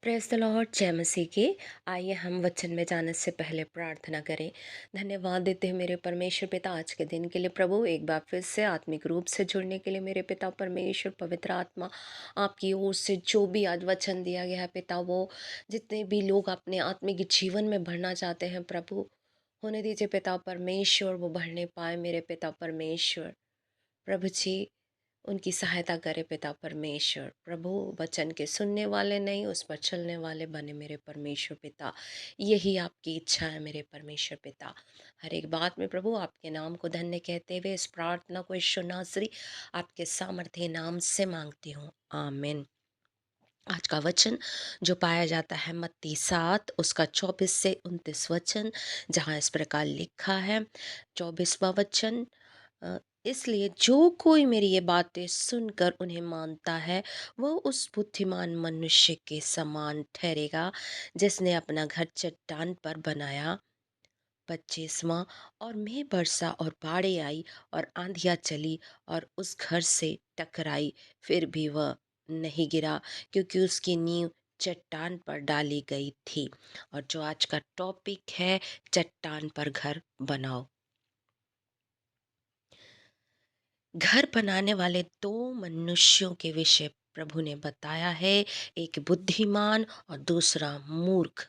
Praise the Lord, जय मसीह की। आइए हम वचन में जाने से पहले प्रार्थना करें। धन्यवाद देते हैं मेरे परमेश्वर पिता आज के दिन के लिए। प्रभु एक बार फिर से आत्मिक रूप से जुड़ने के लिए मेरे पिता परमेश्वर पवित्र आत्मा आपकी ओर से जो भी आज वचन दिया गया है पिता, वो जितने भी लोग अपने आत्मिक जीवन में बढ़ना चाहते हैं प्रभु, होने दीजिए पिता परमेश्वर, वो बढ़ने पाए मेरे पिता परमेश्वर। प्रभु जी उनकी सहायता करे पिता परमेश्वर। प्रभु वचन के सुनने वाले नहीं, उस पर चलने वाले बने मेरे परमेश्वर पिता। यही आपकी इच्छा है मेरे परमेश्वर पिता। हर एक बात में प्रभु आपके नाम को धन्य कहते हुए इस प्रार्थना को ईश्वर नासरी आपके सामर्थ्य नाम से मांगती हूँ, आमीन। आज का वचन जो पाया जाता है मत्ती 7 उसका 24 से 29 वचन, जहाँ इस प्रकार लिखा है। 24वां वचन, इसलिए जो कोई मेरी ये बातें सुनकर उन्हें मानता है वह उस बुद्धिमान मनुष्य के समान ठहरेगा जिसने अपना घर चट्टान पर बनाया। 25वां, और मेघ बरसा और बाढ़ें आई और आंधियाँ चली और उस घर से टकराई, फिर भी वह नहीं गिरा क्योंकि उसकी नींव चट्टान पर डाली गई थी। और जो आज का टॉपिक है, चट्टान पर घर बनाओ। घर बनाने वाले दो मनुष्यों के विषय प्रभु ने बताया है, एक बुद्धिमान और दूसरा मूर्ख।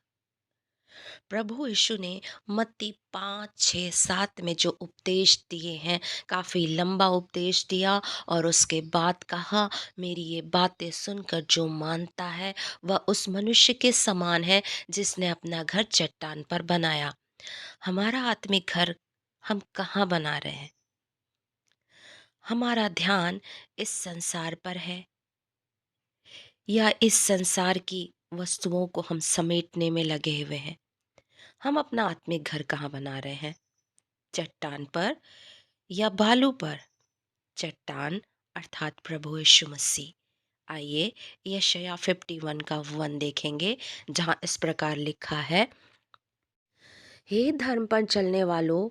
प्रभु यीशु ने मत्ती 5, 6, 7 में जो उपदेश दिए हैं, काफ़ी लंबा उपदेश दिया और उसके बाद कहा, मेरी ये बातें सुनकर जो मानता है वह उस मनुष्य के समान है जिसने अपना घर चट्टान पर बनाया। हमारा आत्मिक घर हम कहाँ बना रहे हैं? हमारा ध्यान इस संसार पर है या इस संसार की वस्तुओं को हम समेटने में लगे हुए हैं? हम अपना आत्मिक घर कहाँ बना रहे हैं? चट्टान पर या बालू पर? चट्टान अर्थात प्रभु यीशु मसीह। आइए यशायाह 51 का 1 देखेंगे, जहाँ इस प्रकार लिखा है, हे धर्म पर चलने वालों,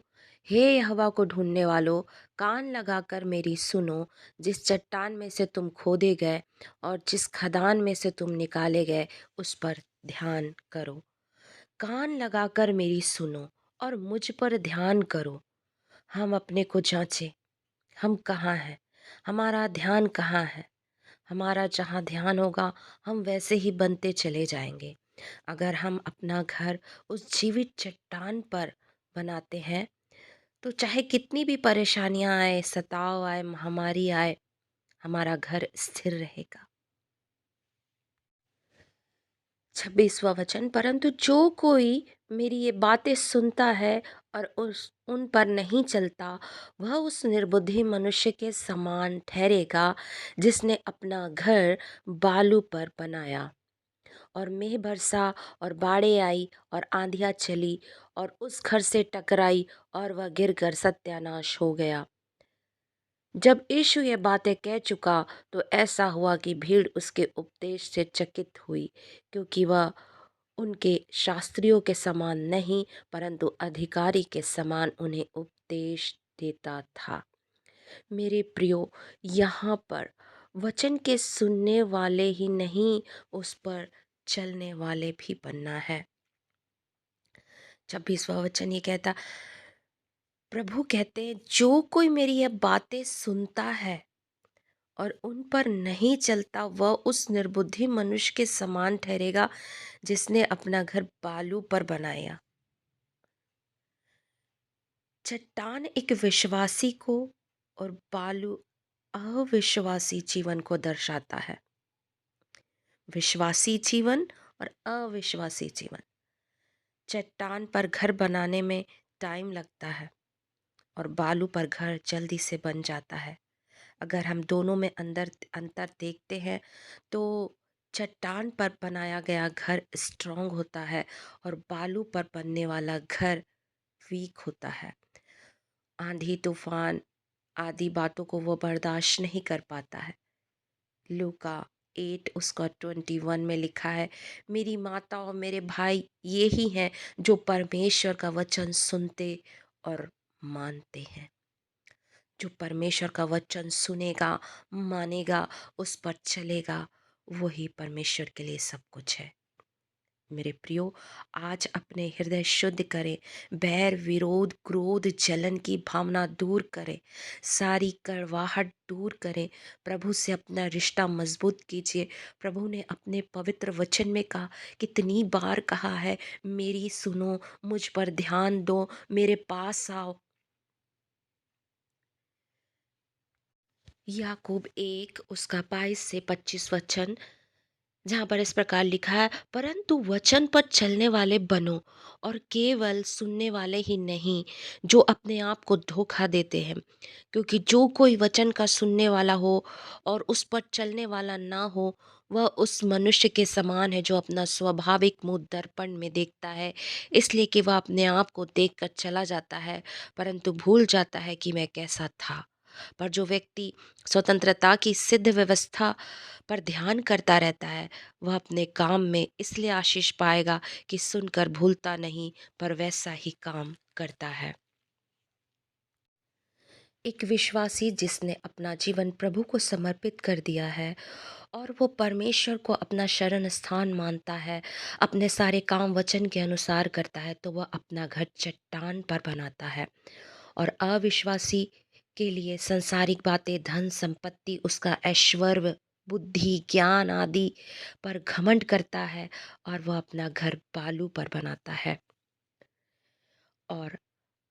हे यहोवा को ढूंढने वालों, कान लगाकर मेरी सुनो। जिस चट्टान में से तुम खोदे गए और जिस खदान में से तुम निकाले गए, उस पर ध्यान करो। कान लगाकर मेरी सुनो और मुझ पर ध्यान करो। हम अपने को जांचें, हम कहाँ हैं, हमारा ध्यान कहाँ है। हमारा जहाँ ध्यान होगा हम वैसे ही बनते चले जाएंगे। अगर हम अपना घर उस जीवित चट्टान पर बनाते हैं तो चाहे कितनी भी परेशानियां आए, सताव आए, महामारी आए, हमारा घर स्थिर रहेगा। 26वां वचन, परंतु जो कोई मेरी ये बातें सुनता है और उन पर नहीं चलता, वह उस निर्बुद्धि मनुष्य के समान ठहरेगा जिसने अपना घर बालू पर बनाया। और मेंह बरसा और बाढ़ें आई और आंधियाँ चली और उस घर से टकराई और वह गिरकर सत्यानाश हो गया। जब यीशु ये बातें कह चुका तो ऐसा हुआ कि भीड़ उसके उपदेश से चकित हुई, क्योंकि वह उनके शास्त्रियों के समान नहीं परंतु अधिकारी के समान उन्हें उपदेश देता था। मेरे प्रियो, यहाँ पर वचन के सुनने वाले ही नहीं, उस पर चलने वाले भी बनना है। 26वां वचन ये कहता, प्रभु कहते हैं, जो कोई मेरी ये बातें सुनता है और उन पर नहीं चलता, वह उस निर्बुद्धि मनुष्य के समान ठहरेगा जिसने अपना घर बालू पर बनाया। चट्टान एक विश्वासी को और बालू अविश्वासी जीवन को दर्शाता है। विश्वासी जीवन और अविश्वासी जीवन। चट्टान पर घर बनाने में टाइम लगता है और बालू पर घर जल्दी से बन जाता है। अगर हम दोनों में अंतर देखते हैं तो चट्टान पर बनाया गया घर स्ट्रांग होता है और बालू पर बनने वाला घर वीक होता है। आंधी तूफान आदि बातों को वो बर्दाश्त नहीं कर पाता है। लूका 8 उसका 21 में लिखा है, मेरी माता और मेरे भाई ये ही हैं जो परमेश्वर का वचन सुनते और मानते हैं। जो परमेश्वर का वचन सुनेगा, मानेगा, उस पर चलेगा, वही परमेश्वर के लिए सब कुछ है। मेरे प्रियो, आज अपने हृदय शुद्ध करें, बैर, विरोध, क्रोध, जलन की भावना दूर करें, सारी कड़वाहट दूर करें, प्रभु से अपना रिश्ता मजबूत कीजिए। प्रभु ने अपने पवित्र वचन में कहा, कितनी बार कहा है, मेरी सुनो, मुझ पर ध्यान दो, मेरे पास आओ। याकूब 1 उसका 22 से 25 वचन, जहाँ पर इस प्रकार लिखा है, परंतु वचन पर चलने वाले बनो, और केवल सुनने वाले ही नहीं, जो अपने आप को धोखा देते हैं। क्योंकि जो कोई वचन का सुनने वाला हो और उस पर चलने वाला ना हो, वह उस मनुष्य के समान है जो अपना स्वाभाविक मुंह दर्पण में देखता है, इसलिए कि वह अपने आप को देखकर चला जाता है, परंतु भूल जाता है कि मैं कैसा था। पर जो व्यक्ति स्वतंत्रता की सिद्ध व्यवस्था पर ध्यान करता रहता है, वह अपने काम में इसलिए आशीष पाएगा कि सुनकर भूलता नहीं, पर वैसा ही काम करता है। एक विश्वासी जिसने अपना जीवन प्रभु को समर्पित कर दिया है और वो परमेश्वर को अपना शरण स्थान मानता है, अपने सारे काम वचन के अनुसार करता है, तो वह अपना घर चट्टान पर बनाता है। और अविश्वासी के लिए संसारिक बातें, धन संपत्ति, उसका ऐश्वर्य, बुद्धि, ज्ञान आदि पर घमंड करता है, और वह अपना घर बालू पर बनाता है। और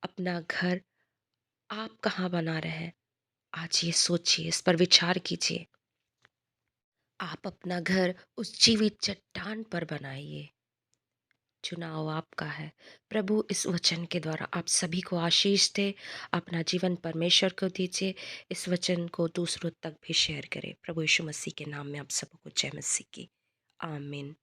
अपना घर आप कहाँ बना रहे हैं? आज ये सोचिए, इस पर विचार कीजिए। आप अपना घर उस जीवित चट्टान पर बनाइए। चुनाव आपका है। प्रभु इस वचन के द्वारा आप सभी को आशीष दे। अपना जीवन परमेश्वर को दीजिए। इस वचन को दूसरों तक भी शेयर करें। प्रभु यीशु मसीह के नाम में आप सबको जय मसीह की। आमीन।